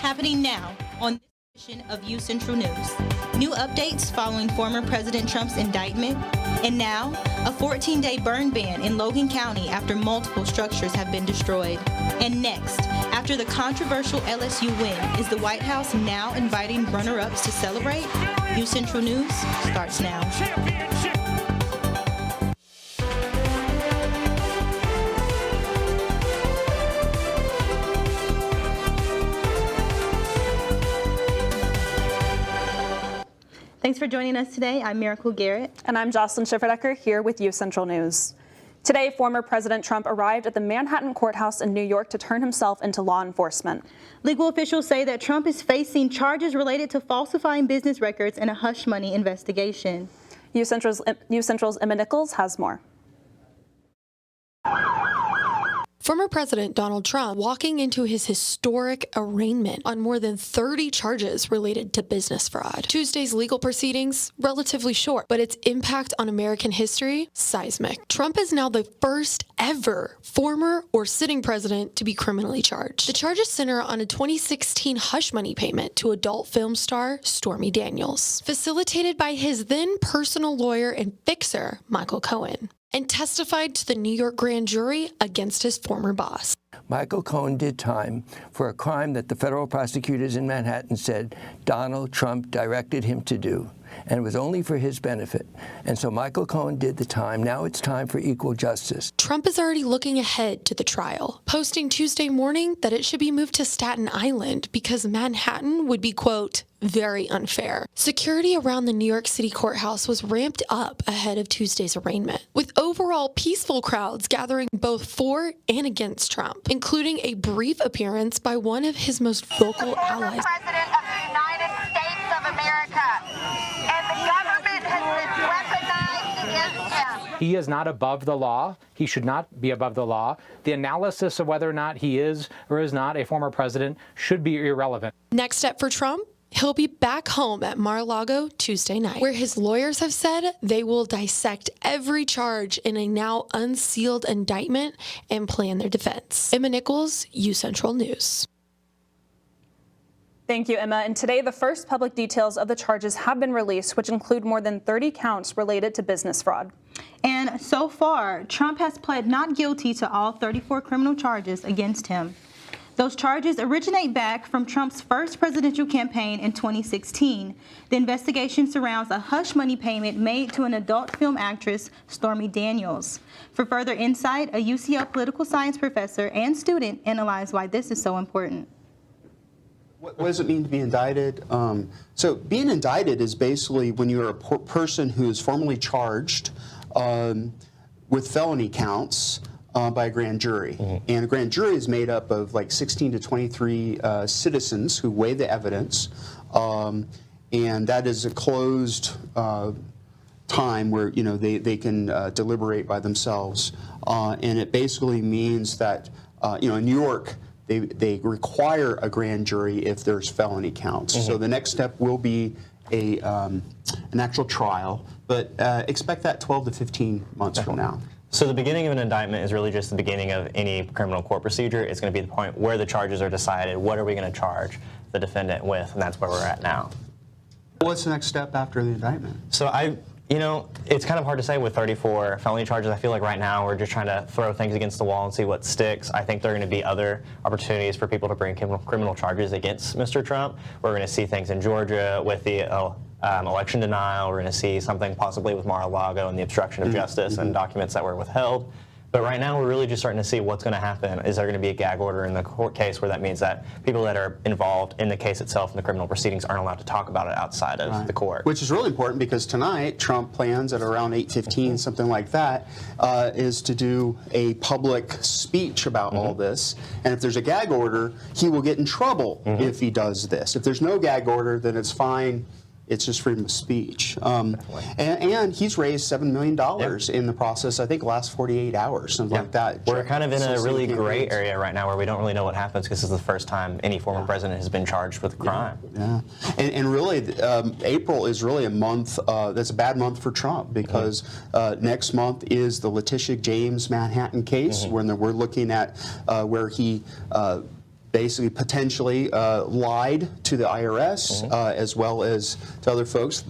happening now on this edition of UCentral News. New updates following former President Trump's indictment, and now a 14-day burn ban in Logan County after multiple structures have been destroyed. And next, after the controversial LSU win, is the White House now inviting runner-ups to celebrate? UCentral News starts now. Thanks for joining us today. I'm Miracle Garrett. And I'm Jocelyn Schifferdecker here with UCentral News. Today, former President Trump arrived at the Manhattan courthouse in New York to turn himself into law enforcement. Legal officials say that Trump is facing charges related to falsifying business records in a hush money investigation. UCentral's Emma Nichols has more. Former President Donald Trump walking into his historic arraignment on more than 30 charges related to business fraud. Tuesday's legal proceedings, relatively short, but its impact on American history, seismic. Trump is now the first ever former or sitting president to be criminally charged. The charges center on a 2016 hush money payment to adult film star Stormy Daniels, facilitated by his then personal lawyer and fixer, Michael Cohen, and testified to the New York grand jury against his former boss. Michael Cohen did time for a crime that the federal prosecutors in Manhattan said Donald Trump directed him to do, and it was only for his benefit. And so Michael Cohen did the time. Now it's time for equal justice. Trump is already looking ahead to the trial, posting Tuesday morning that it should be moved to Staten Island because Manhattan would be, quote, very unfair. Security around the New York City courthouse was ramped up ahead of Tuesday's arraignment, with overall peaceful crowds gathering both for and against Trump, including a brief appearance by one of his most vocal allies. President of the United States of America, and the government has been weaponized against him. He is not above the law. He should not be above the law. The analysis of whether or not he is or is not a former president should be irrelevant. Next step for Trump? He'll be back home at Mar-a-Lago Tuesday night, where his lawyers have said they will dissect every charge in a now unsealed indictment and plan their defense. Emma Nichols, UCentral News. Thank you, Emma. And today, the first public details of the charges have been released, which include more than 30 counts related to business fraud. And so far, Trump has pled not guilty to all 34 criminal charges against him. Those charges originate back from Trump's first presidential campaign in 2016. The investigation surrounds a hush money payment made to an adult film actress, Stormy Daniels. For further insight, a UCL political science professor and student analyzed why this is so important. What does it mean to be indicted? So being indicted is basically when you're a person who is formally charged with felony counts by a grand jury. Mm-hmm. And a grand jury is made up of like 16 to 23 citizens who weigh the evidence. And that is a closed time where, you know, they can deliberate by themselves. And it basically means that, you know, in New York, they require a grand jury if there's felony counts. Mm-hmm. So the next step will be an actual trial, but expect that 12 to 15 months from now. So the beginning of an indictment is really just the beginning of any criminal court procedure. It's going to be the point where the charges are decided. What are we going to charge the defendant with? And that's where we're at now. What's the next step after the indictment? So you know, it's kind of hard to say with 34 felony charges. I feel like right now we're just trying to throw things against the wall and see what sticks. I think there are going to be other opportunities for people to bring criminal charges against Mr. Trump. We're going to see things in Georgia with the election denial. We're going to see something possibly with Mar-a-Lago and the obstruction of justice and documents that were withheld. But right now, we're really just starting to see what's going to happen. Is there going to be a gag order in the court case where that means that people that are involved in the case itself in the criminal proceedings aren't allowed to talk about it outside of the court? Which is really important because tonight, Trump plans at around 8:15, something like that, is to do a public speech about all this. And if there's a gag order, he will get in trouble if he does this. If there's no gag order, then it's fine. It's just freedom of speech. And he's raised $7 million in the process, I think, last 48 hours, something like that. We're kind of in a really gray area right now where we don't really know what happens because this is the first time any former president has been charged with a crime. And really, April is really a month, that's a bad month for Trump because next month is the Letitia James Manhattan case when we're looking at where he basically potentially lied to the IRS as well as to other folks,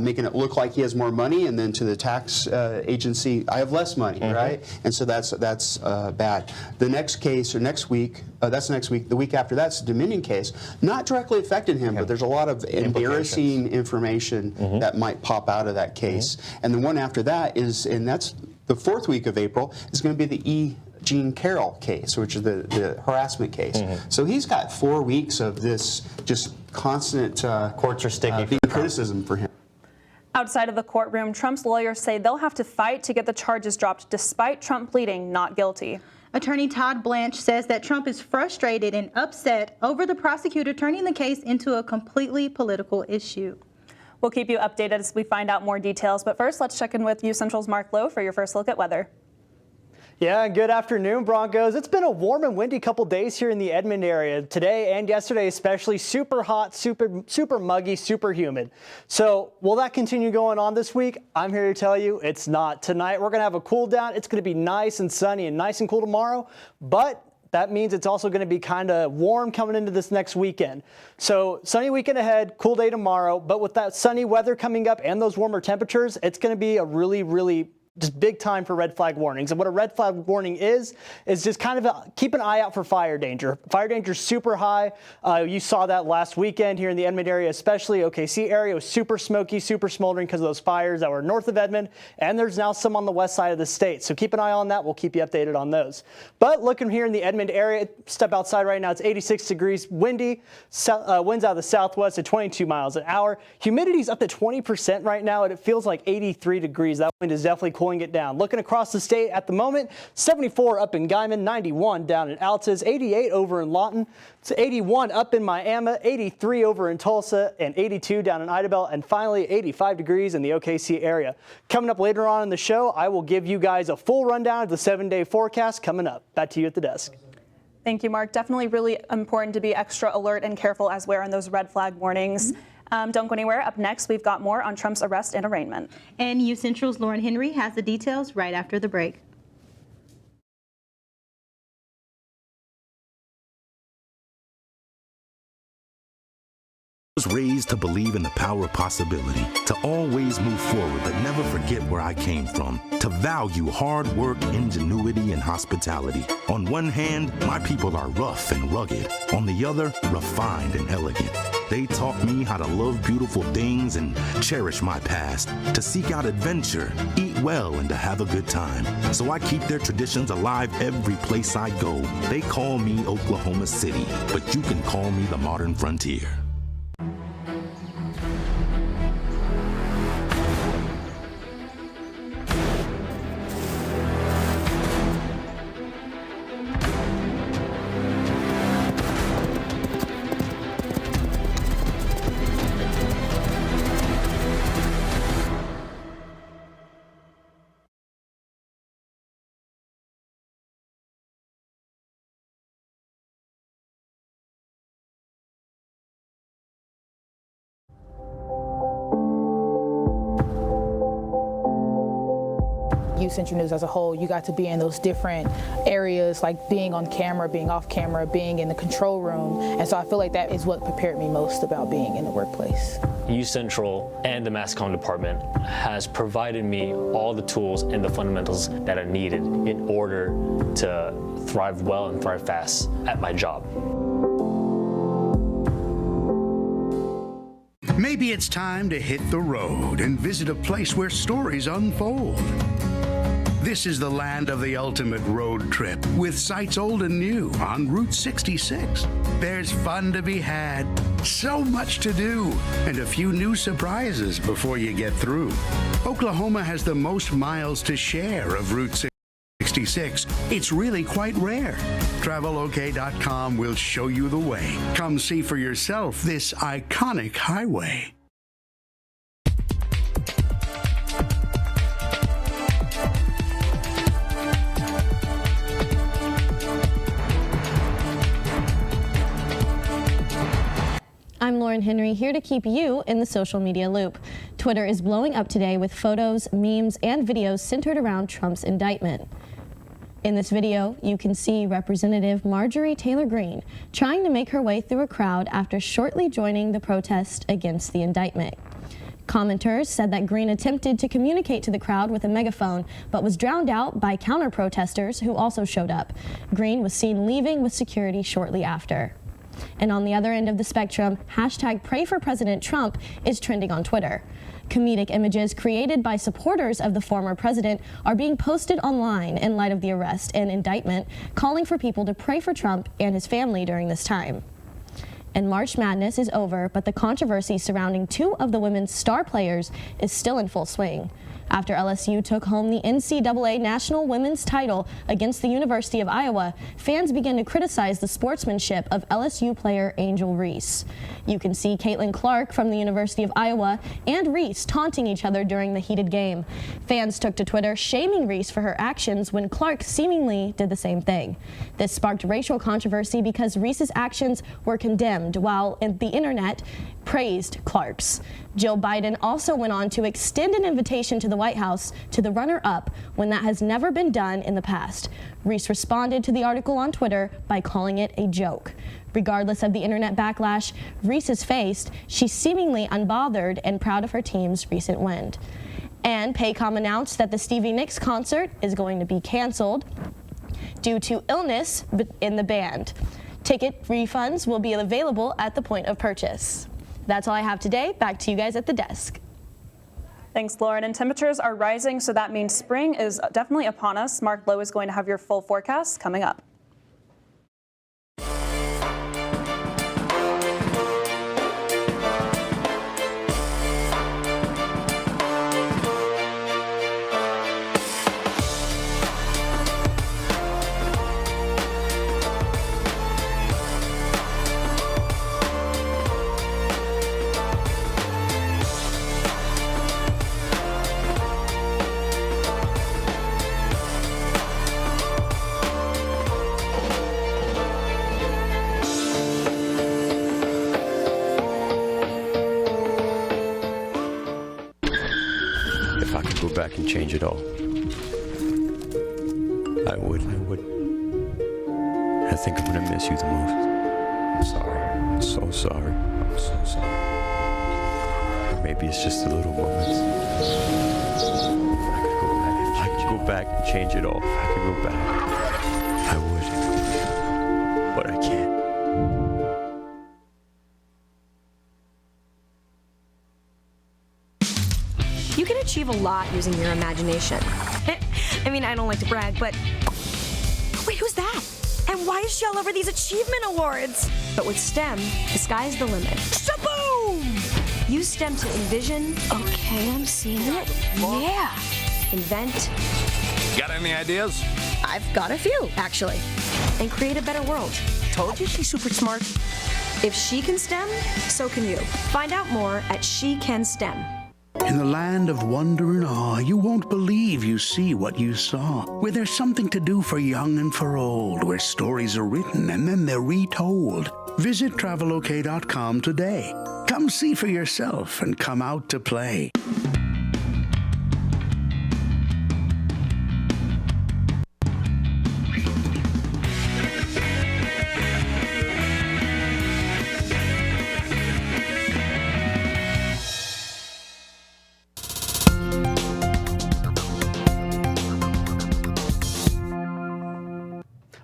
making it look like he has more money, and then to the tax agency, I have less money, right? And so that's bad. The next case, or next week, that's next week. The week after that's the Dominion case. Not directly affected him, but there's a lot of embarrassing information that might pop out of that case. And the one after that is, and that's the 4th week of April, is going to be the Jean Carroll case, which is the harassment case. So he's got 4 weeks of this just constant courts are sticky criticism for him. Outside of the courtroom, Trump's lawyers say they'll have to fight to get the charges dropped despite Trump pleading not guilty. Attorney Todd Blanche says that Trump is frustrated and upset over the prosecutor turning the case into a completely political issue. We'll keep you updated as we find out more details, but first let's check in with UCentral's Mark Lowe for your first look at weather. Yeah, good afternoon, Broncos. It's been a warm and windy couple days here in the Edmond area. Today and yesterday especially, super hot, super muggy, super humid. So will that continue going on this week? I'm here to tell you it's not. Tonight we're going to have a cool down. It's going to be nice and sunny and nice and cool tomorrow, but that means it's also going to be kind of warm coming into this next weekend. So sunny weekend ahead, cool day tomorrow, but with that sunny weather coming up and those warmer temperatures, it's going to be a really just big time for red flag warnings. And what a red flag warning is just kind of keep an eye out for fire danger. Fire danger is super high. You saw that last weekend here in the Edmond area, especially OKC area was super smoky, super smoldering because of those fires that were north of Edmond. And there's now some on the west side of the state. So keep an eye on that. We'll keep you updated on those. But looking here in the Edmond area, step outside right now, it's 86 degrees, windy, winds out of the southwest at 22 miles an hour. Humidity's up to 20% right now, and it feels like 83 degrees. That wind is definitely cooling it down. Looking across the state at the moment, 74 up in Guyman, 91 down in Altus, 88 over in Lawton, 81 up in Miami, 83 over in Tulsa, and 82 down in Idabel, and finally 85 degrees in the OKC area. Coming up later on in the show, I will give you guys a full rundown of the 7-day forecast coming up. Back to you at the desk. Thank you, Mark. Definitely really important to be extra alert and careful as we're on those red flag warnings. Don't go anywhere. Up next, we've got more on Trump's arrest and arraignment. And UCentral's Lauren Henry has the details right after the break. I was raised to believe in the power of possibility, to always move forward but never forget where I came from, to value hard work, ingenuity, and hospitality. On one hand, my people are rough and rugged. On the other, refined and elegant. They taught me how to love beautiful things and cherish my past, to seek out adventure, eat well, and to have a good time. So I keep their traditions alive every place I go. They call me Oklahoma City, but you can call me the modern frontier. UCentral News as a whole, you got to be in those different areas, like being on camera, being off camera, being in the control room. And so I feel like that is what prepared me most about being in the workplace. UCentral and the Mass Comm department has provided me all the tools and the fundamentals that are needed in order to thrive well and thrive fast at my job. Maybe it's time to hit the road and visit a place where stories unfold. This is the land of the ultimate road trip, with sights old and new on Route 66. There's fun to be had, so much to do, and a few new surprises before you get through. Oklahoma has the most miles to share of Route 66. It's really quite rare. TravelOK.com will show you the way. Come see for yourself this iconic highway. I'm Lauren Henry, here to keep you in the social media loop. Twitter is blowing up today with photos, memes, and videos centered around Trump's indictment. In this video, you can see Representative Marjorie Taylor Greene trying to make her way through a crowd after shortly joining the protest against the indictment. Commenters said that Greene attempted to communicate to the crowd with a megaphone, but was drowned out by counter-protesters who also showed up. Greene was seen leaving with security shortly after. And on the other end of the spectrum, hashtag Pray for President Trump is trending on Twitter. Comedic images created by supporters of the former president are being posted online in light of the arrest and indictment, calling for people to pray for Trump and his family during this time. And March Madness is over, but the controversy surrounding two of the women's star players is still in full swing. After LSU took home the NCAA National Women's title against the University of Iowa, fans began to criticize the sportsmanship of LSU player Angel Reese. You can see Caitlin Clark from the University of Iowa and Reese taunting each other during the heated game. Fans took to Twitter shaming Reese for her actions when Clark seemingly did the same thing. This sparked racial controversy because Reese's actions were condemned, while the internet praised Clark's. Joe Biden also went on to extend an invitation to the White House to the runner-up when that has never been done in the past. Reese responded to the article on Twitter by calling it a joke. Regardless of the internet backlash Reese has faced, she's seemingly unbothered and proud of her team's recent win. And Paycom announced that the Stevie Nicks concert is going to be canceled due to illness in the band. Ticket refunds will be available at the point of purchase. That's all I have today. Back to you guys at the desk. Thanks, Lauren. And temperatures are rising, so that means spring is definitely upon us. Mark Lowe is going to have your full forecast coming up. If I could go back and change it all, I would. I think I'm gonna miss you the most. I'm sorry. I'm so sorry. I'm so sorry. Or maybe it's just the little moments. If I could go back and change it all. If I could go back, I would. But I can't. You can achieve a lot using your imagination. I mean, I don't like to brag, but... Wait, who's that? And why is she all over these achievement awards? But with STEM, the sky's the limit. Shaboom! Use STEM to envision... Okay, I'm seeing it. Yeah. Invent... Got any ideas? I've got a few, actually. And create a better world. Told you she's super smart. If she can STEM, so can you. Find out more at She Can STEM. In the land of wonder and awe, you won't believe you see what you saw. Where there's something to do for young and for old, where stories are written and then they're retold. Visit Travelok.com today. Come see for yourself and come out to play.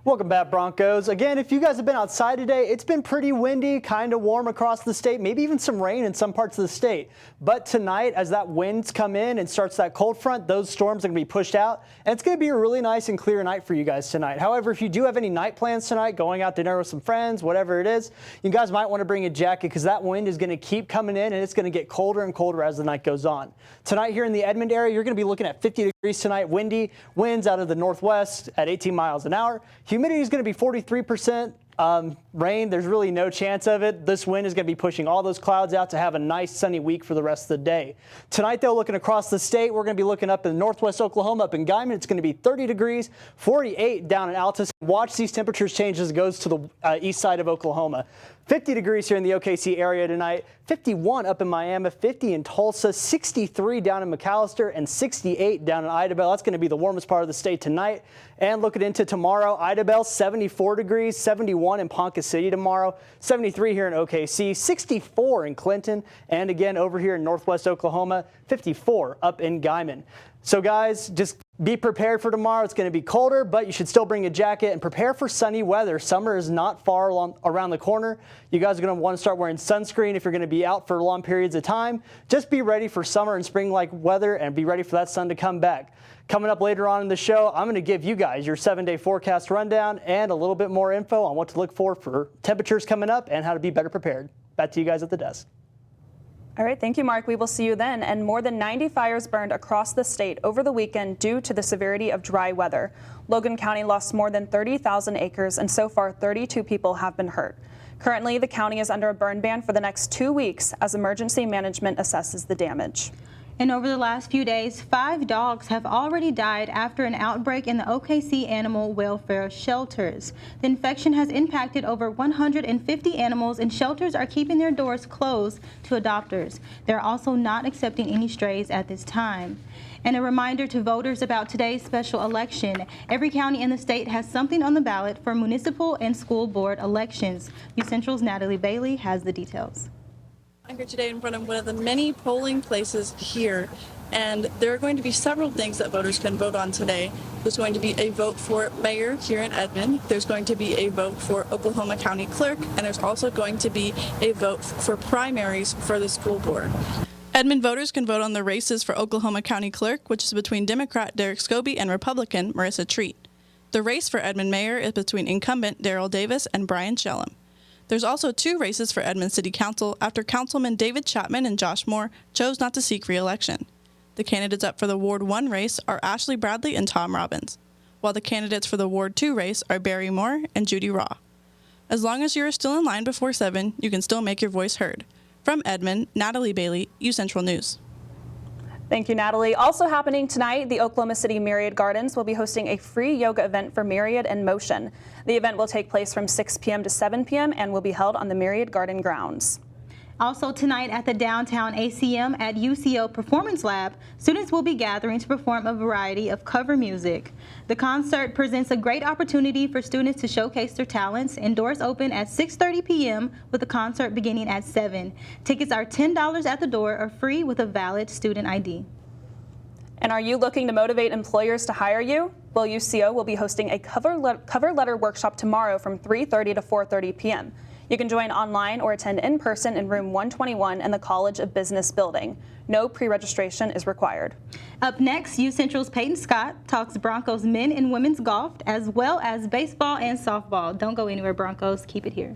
Welcome back, Broncos. Again, if you guys have been outside today, it's been pretty windy, kind of warm across the state, maybe even some rain in some parts of the state. But tonight, as that winds come in and starts that cold front, those storms are going to be pushed out, and it's going to be a really nice and clear night for you guys tonight. However, if you do have any night plans tonight, going out to dinner with some friends, whatever it is, you guys might want to bring a jacket because that wind is going to keep coming in, and it's going to get colder and colder as the night goes on. Tonight here in the Edmond area, you're going to be looking at 50 degrees tonight, windy, winds out of the northwest at 18 miles an hour. Humidity is going to be 43%. Rain, there's really no chance of it. This wind is going to be pushing all those clouds out to have a nice sunny week for the rest of the day. Tonight, though, looking across the state, we're going to be looking up in northwest Oklahoma, up in Guymon. It's going to be 30 degrees, 48 down in Altus. Watch these temperatures change as it goes to the east side of Oklahoma. 50 degrees here in the OKC area tonight, 51 up in Miami, 50 in Tulsa, 63 down in McAllister, and 68 down in Idabel. That's going to be the warmest part of the state tonight. And looking into tomorrow, Idabel, 74 degrees, 71 in Ponca City tomorrow, 73 here in OKC, 64 in Clinton, and again over here in northwest Oklahoma, 54 up in Guymon. So guys, just be prepared for tomorrow. It's going to be colder, but you should still bring a jacket and prepare for sunny weather. Summer is not far around the corner. You guys are going to want to start wearing sunscreen if you're going to be out for long periods of time. Just be ready for summer and spring-like weather and be ready for that sun to come back. Coming up later on in the show, I'm going to give you guys your 7-day forecast rundown and a little bit more info on what to look for temperatures coming up and how to be better prepared. Back to you guys at the desk. All right, thank you, Mark. We will see you then. And more than 90 fires burned across the state over the weekend due to the severity of dry weather. Logan County lost more than 30,000 acres, and so far 32 people have been hurt. Currently, the county is under a burn ban for the next 2 weeks as emergency management assesses the damage. And over the last few days, 5 dogs have already died after an outbreak in the OKC animal welfare shelters. The infection has impacted over 150 animals, and shelters are keeping their doors closed to adopters. They're also not accepting any strays at this time. And a reminder to voters about today's special election. Every county in the state has something on the ballot for municipal and school board elections. UCentral's Natalie Bailey has the details. I'm here today in front of one of the many polling places here, and there are going to be several things that voters can vote on today. There's going to be a vote for mayor here in Edmond. There's going to be a vote for Oklahoma County Clerk, and there's also going to be a vote for primaries for the school board. Edmond voters can vote on the races for Oklahoma County Clerk, which is between Democrat Derek Scobie and Republican Marissa Treat. The race for Edmond mayor is between incumbent Darrell Davis and Brian Shellum. There's also 2 races for Edmond City Council after Councilman David Chapman and Josh Moore chose not to seek re-election. The candidates up for the Ward 1 race are Ashley Bradley and Tom Robbins, while the candidates for the Ward 2 race are Barry Moore and Judy Raw. As long as you are still in line before 7, you can still make your voice heard. From Edmond, Natalie Bailey, UCentral News. Thank you, Natalie. Also happening tonight, the Oklahoma City Myriad Gardens will be hosting a free yoga event for Myriad in Motion. The event will take place from 6 p.m. to 7 p.m. and will be held on the Myriad Garden grounds. Also tonight at the downtown ACM at UCO Performance Lab, students will be gathering to perform a variety of cover music. The concert presents a great opportunity for students to showcase their talents, and doors open at 6:30 p.m. with the concert beginning at 7. Tickets are $10 at the door or free with a valid student ID. And are you looking to motivate employers to hire you? Well, UCO will be hosting a cover letter workshop tomorrow from 3:30 to 4:30 p.m. You can join online or attend in person in room 121 in the College of Business building. No pre-registration is required. Up next, UCentral's Peyton Scott talks Broncos men and women's golf, as well as baseball and softball. Don't go anywhere, Broncos. Keep it here.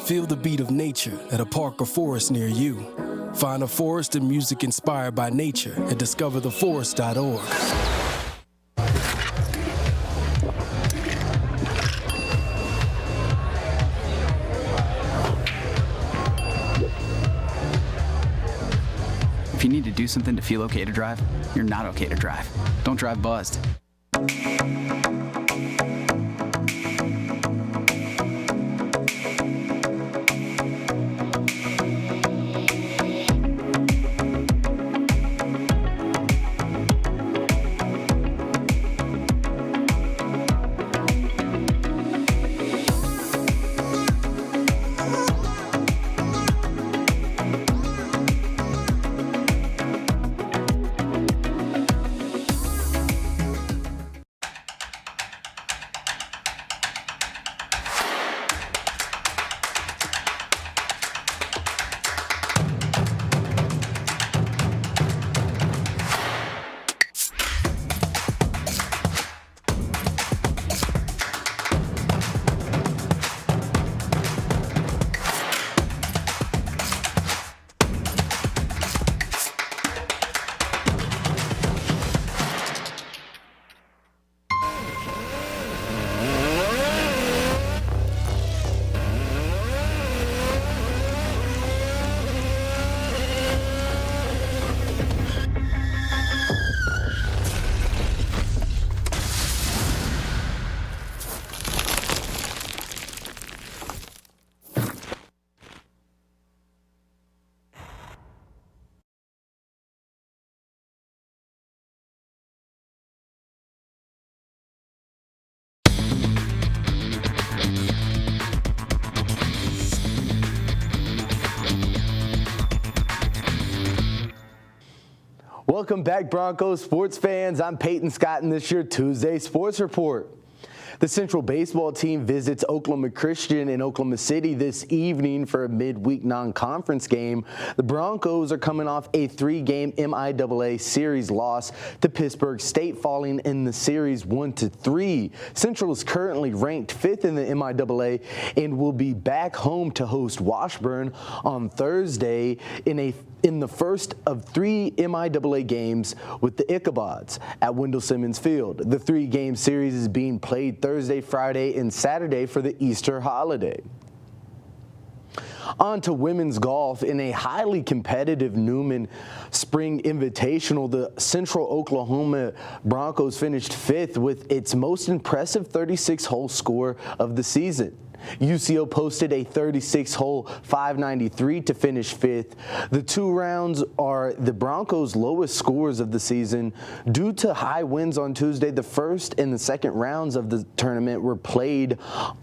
Feel the beat of nature at a park or forest near you. Find a forest and music inspired by nature at discovertheforest.org. If you need to do something to feel okay to drive, you're not okay to drive. Don't drive buzzed. Welcome back, Broncos sports fans. I'm Peyton Scott, and this is your Tuesday Sports Report. The Central baseball team visits Oklahoma Christian in Oklahoma City this evening for a midweek non-conference game. The Broncos are coming off a 3-game MIAA series loss to Pittsburgh State, falling in the series 1-3. Central is currently ranked 5th in the MIAA and will be back home to host Washburn on Thursday in the first of 3 MIAA games with the Ichabods at Wendell Simmons Field. The 3-game series is being played Thursday, Friday, and Saturday for the Easter holiday. On to women's golf. In a highly competitive Newman Spring Invitational, the Central Oklahoma Broncos finished 5th with its most impressive 36-hole score of the season. UCO posted a 36-hole 593 to finish 5th. The 2 rounds are the Broncos' lowest scores of the season. Due to high winds on Tuesday, the first and the second rounds of the tournament were played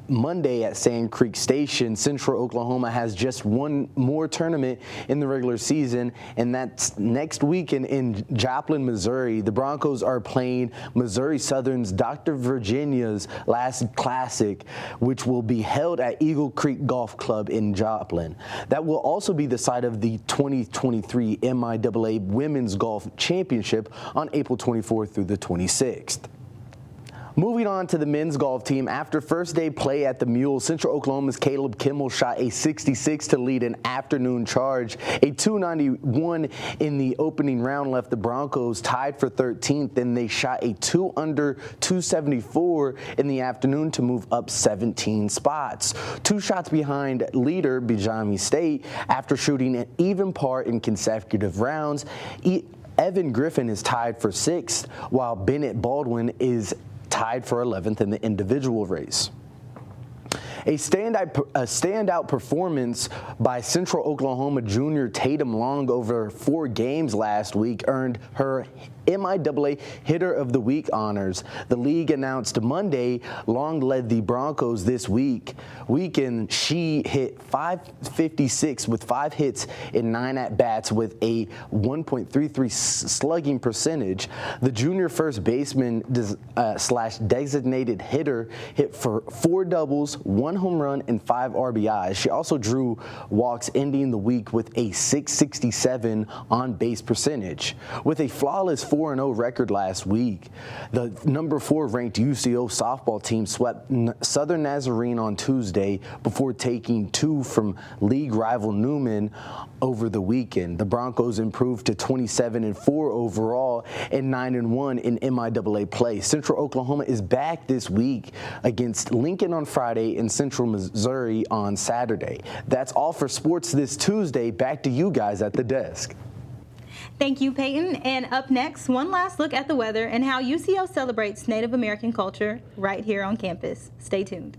Monday at Sand Creek Station. Central Oklahoma has just one more tournament in the regular season, and that's next weekend in Joplin, Missouri. The Broncos are playing Missouri Southern's Dr. Virginia's Last Classic, which will be held at Eagle Creek Golf Club in Joplin. That will also be the site of the 2023 MIAA Women's Golf Championship on April 24th through the 26th. Moving on to the men's golf team, after first day play at the Mule, Central Oklahoma's Caleb Kimmel shot a 66 to lead an afternoon charge. A 291 in the opening round left the Broncos tied for 13th, and they shot a 2-under 274 in the afternoon to move up 17 spots. 2 shots behind leader Bijami State after shooting an even par in consecutive rounds. Evan Griffin is tied for 6th, while Bennett Baldwin is tied for 11th in the individual race. A standout performance by Central Oklahoma junior Tatum Long over 4 games last week earned her MIAA Hitter of the Week honors. The league announced Monday Long led the Broncos this weekend. She hit .556 with 5 hits in 9 at-bats with a 1.33 slugging percentage. The junior first baseman slash designated hitter hit for 4 doubles, 1 home run, and 5 RBIs. She also drew walks, ending the week with a .667 on-base percentage. With a flawless 4-0 record last week, the number 4 ranked UCO softball team swept Southern Nazarene on Tuesday before taking 2 from league rival Newman over the weekend. The Broncos improved to 27-4 overall and 9-1 in MIAA play. Central Oklahoma is back this week against Lincoln on Friday and Central Missouri on Saturday. That's all for sports this Tuesday. Back to you guys at the desk. Thank you, Peyton. And up next, one last look at the weather and how UCO celebrates Native American culture right here on campus. Stay tuned.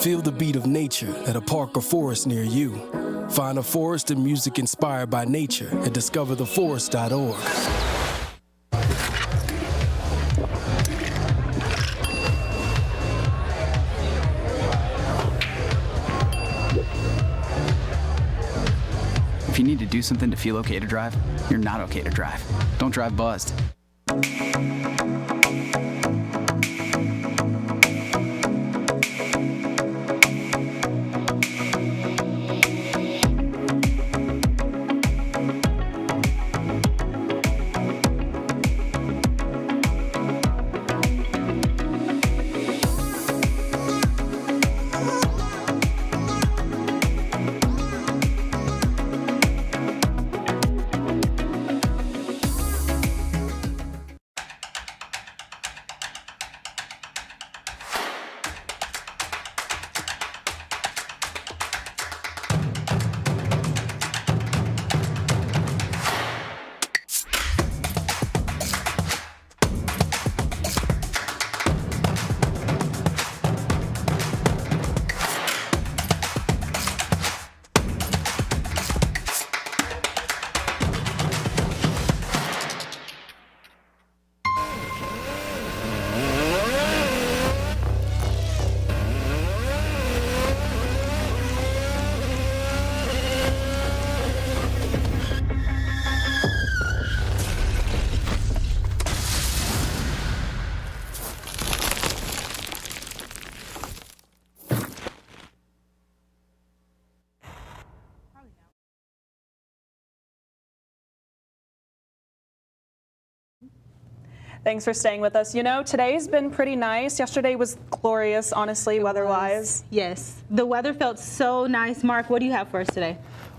Feel the beat of nature at a park or forest near you. Find a forest and music inspired by nature at discovertheforest.org. If you need to do something to feel okay to drive, you're not okay to drive. Don't drive buzzed. Thanks for staying with us. You know, today's been pretty nice. Yesterday was glorious, honestly, weather-wise. Yes. The weather felt so nice. Mark, what do you have for us today?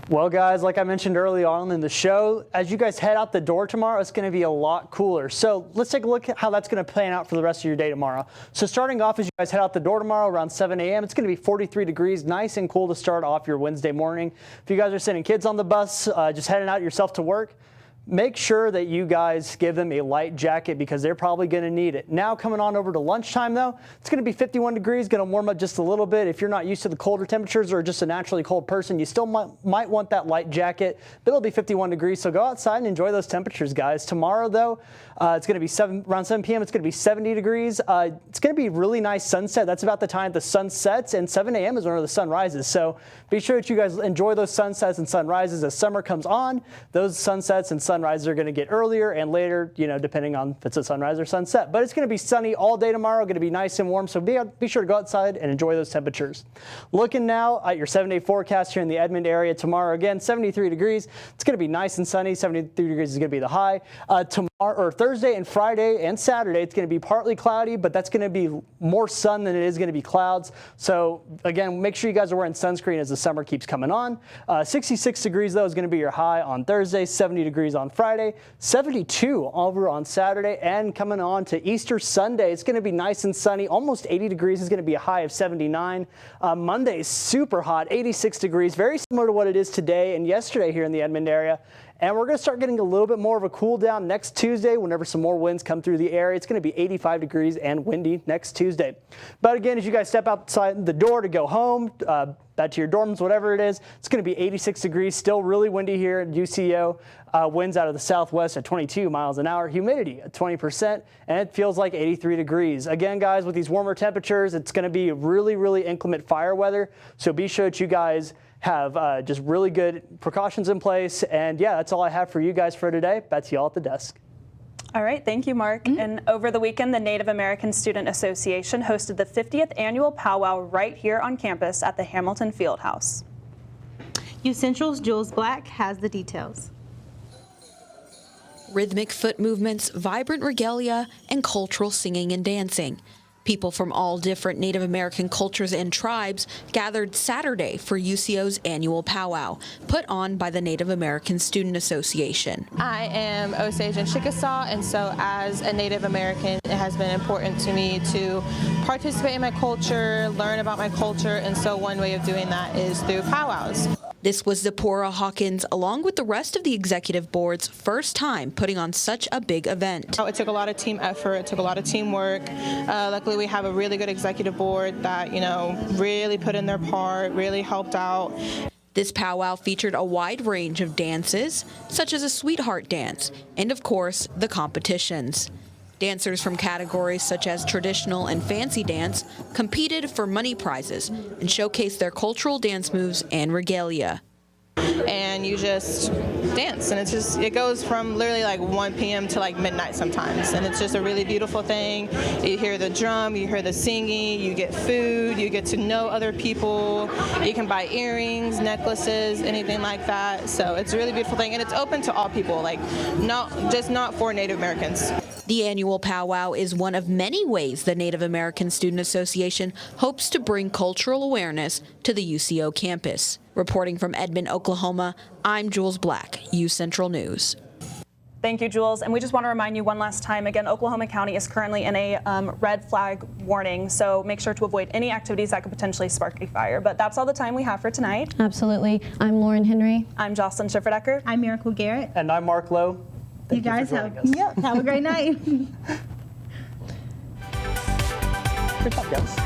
Well, guys, like I mentioned early on in the show, as you guys head out the door tomorrow, it's going to be a lot cooler. So let's take a look at how that's going to plan out for the rest of your day tomorrow. So starting off, as you guys head out the door tomorrow around 7 a.m., it's going to be 43 degrees, nice and cool to start off your Wednesday morning. If you guys are sending kids on the bus, just heading out yourself to work, make sure that you guys give them a light jacket because they're probably going to need it. Now coming on over to lunchtime, though, it's going to be 51 degrees, going to warm up just a little bit. If you're not used to the colder temperatures or just a naturally cold person, you still might want that light jacket, but it'll be 51 degrees, so go outside and enjoy those temperatures, guys. Tomorrow, though, it's going to be around 7 p.m. It's going to be 70 degrees. It's going to be really nice sunset. That's about the time the sun sets, and 7 a.m. is when the sun rises. So be sure that you guys enjoy those sunsets and sunrises as summer comes on. Those sunsets and sunrises are going to get earlier and later, you know, depending on if it's a sunrise or sunset. But it's going to be sunny all day tomorrow, going to be nice and warm. So be sure to go outside and enjoy those temperatures. Looking now at your 7-day forecast here in the Edmond area tomorrow, again, 73 degrees. It's going to be nice and sunny. 73 degrees is going to be the high. Tomorrow or Thursday and Friday and Saturday, it's going to be partly cloudy, but that's going to be more sun than it is going to be clouds. So again, make sure you guys are wearing sunscreen as the summer keeps coming on. 66 degrees, though, is going to be your high on Thursday, 70 degrees on Friday, 72 over on Saturday, and coming on to Easter Sunday, it's going to be nice and sunny. Almost 80 degrees is going to be a high of 79. Monday is super hot, 86 degrees, very similar to what it is today and yesterday here in the Edmond area. And we're going to start getting a little bit more of a cool down next Tuesday whenever some more winds come through the area. It's going to be 85 degrees and windy next Tuesday. But again, as you guys step outside the door to go home, back to your dorms, whatever it is, it's going to be 86 degrees, still really windy here at UCO. Winds out of the southwest at 22 miles an hour, humidity at 20%, and it feels like 83 degrees. Again, guys, with these warmer temperatures, it's going to be really, really inclement fire weather. So be sure that you guys have just really good precautions in place. And yeah, that's all I have for you guys for today. Back to y'all at the desk. All right, thank you, Mark. And over the weekend, the Native American Student Association hosted the 50th annual powwow right here on campus at the Hamilton Fieldhouse. UCentral's Jules Black has the details. Rhythmic foot movements, vibrant regalia, and cultural singing and dancing. People from all different Native American cultures and tribes gathered Saturday for UCO's annual powwow, put on by the Native American Student Association. I am Osage and Chickasaw, and so as a Native American, it has been important to me to participate in my culture, learn about my culture, and so one way of doing that is through powwows. This was Zipporah Hawkins, along with the rest of the executive board's first time putting on such a big event. It took a lot of team effort, it took a lot of teamwork. Luckily, we have a really good executive board that, you know, really put in their part, really helped out. This powwow featured a wide range of dances, such as a sweetheart dance, and of course, the competitions. Dancers from categories such as traditional and fancy dance competed for money prizes and showcased their cultural dance moves and regalia. And you just dance, and it goes from literally like 1 p.m. to like midnight sometimes, and it's just a really beautiful thing. You hear the drum, you hear the singing, you get food, you get to know other people, you can buy earrings, necklaces, anything like that. So it's a really beautiful thing, and it's open to all people, like not for Native Americans. The annual powwow is one of many ways the Native American Student Association hopes to bring cultural awareness to the UCO campus. Reporting from Edmond, Oklahoma, I'm Jules Black, UCentral News. Thank you, Jules. And we just want to remind you one last time, again, Oklahoma County is currently in a red flag warning, so make sure to avoid any activities that could potentially spark a fire. But that's all the time we have for tonight. Absolutely. I'm Lauren Henry. I'm Jocelyn Schifferdecker. I'm Miracle Garrett. And I'm Mark Lowe. You guys have a great night. Good job, guys.